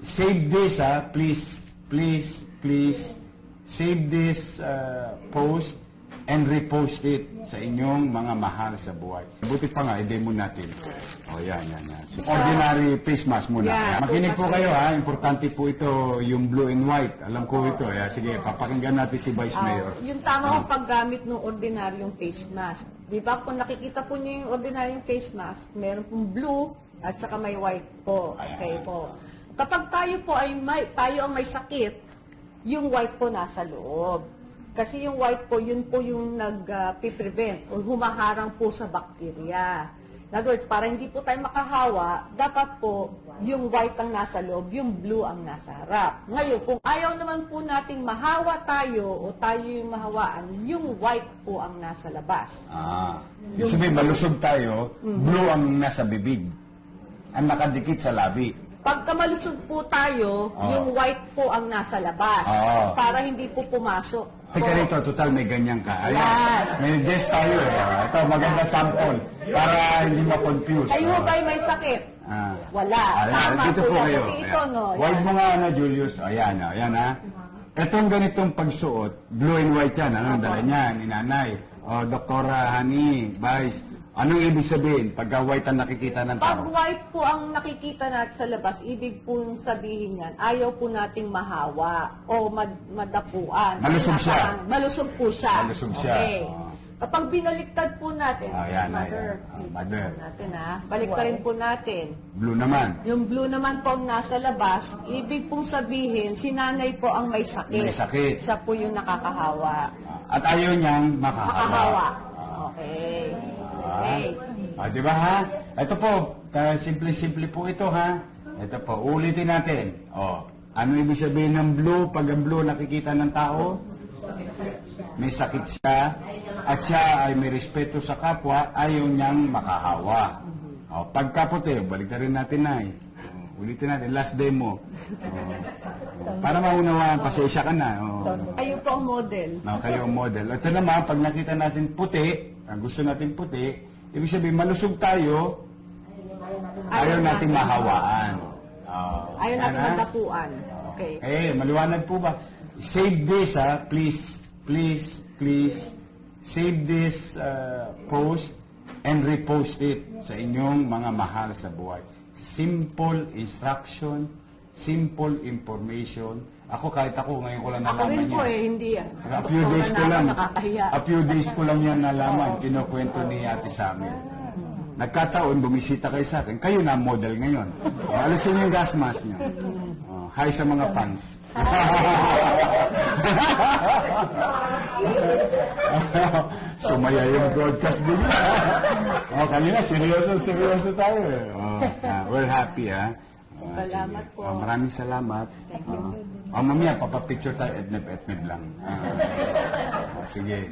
save this, please save this post and repost it sa inyong mga mahal sa buhay. Buti pa nga, i-demo natin. O, yan. So, ordinary face mask muna. Yeah, makinig po kayo, ha. Importante po ito, yung blue and white. Alam ko ito. Sige, papakinggan natin si Vice Mayor. Yung tamang paggamit ng ordinaryong face mask. Di ba, kung nakikita po niyo yung ordinaryong face mask, meron pong blue at saka may white po. Okay po. Kapag tayo po ay tayo ang may sakit, yung white po nasa loob. Kasi yung white po, yun po yung nag-prevent o humaharang po sa bakterya. In other words, para hindi po tayo makahawa, dapat po yung white ang nasa loob, yung blue ang nasa harap. Ngayon, kung ayaw naman po nating mahawa tayo o tayo yung mahawaan, yung white po ang nasa labas. Ibig sabihin, malusog tayo, blue ang nasa bibig. Ang nakadikit sa labi. Pagka malusog po tayo, yung white po ang nasa labas. Para hindi po pumasok. Teka rito, total may ganyan ka. Ayan. May guest tayo Ito, maganda sample. Para hindi ma-confuse. Kayo ba may sakit? Wala. Tama dito po po yan. kayo. Kasi ito, no? White mo nga, Julius. Ayan ha. Itong ganitong pagsuot, blue and white yan. Anong dala niyan? Ni Nanay. Doktora Hani, Vice. Anong ibig sabihin pagka white ang nakikita ng tao? Pag white po ang nakikita natin sa labas, ibig po sabihin yan, ayaw po nating mahawa o madapuan. Malusog siya. Malusog po siya. Malusog siya. Okay. Kapag binaliktad po natin, Mother. natin balik pa rin po natin. Blue naman. Yung blue naman po ang nasa labas, ibig pong sabihin, si nanay po ang may sakit. May sakit. Siya po yung nakakahawa. At ayaw niyang makahawa. Okay. Di ba ha? Ito po, simple-simple po ito ha. Ito po, ulitin natin. Ano ibig sabihin ng blue? Pag ang blue nakikita ng tao, may sakit siya, at siya ay may respeto sa kapwa, ayaw niyang makahawa. Pagka puti, balik na rin natin na ulitin natin, last demo. Para maunawaan, pasensya ka na. Kayo po ang model. Kayo ang model. Ito naman, pag nakita natin puti, ang gusto natin puti, ibig sabihin, malusog tayo, ayaw natin mahawaan. Ayaw natin madapuan. Okay. Maliwanag po ba? Save this, please save this post and repost it sa inyong mga mahal sa buhay. Simple instruction, simple information. Kahit ako, ngayon ko lang nalaman Ako rin po yan. hindi yan. A few days ko lang yan nalaman, kinukwento ni ate sa amin. Nagkataon, bumisita kayo sa akin. Kayo na model ngayon. Alisin niyo yung gas mask niyo. Hi sa mga fans. Sumaya yung broadcast din. Kanina, seryoso tayo. We're happy, Salamat po. Maraming salamat. Mamaya, papapicture tayo, etneb lang. Sige.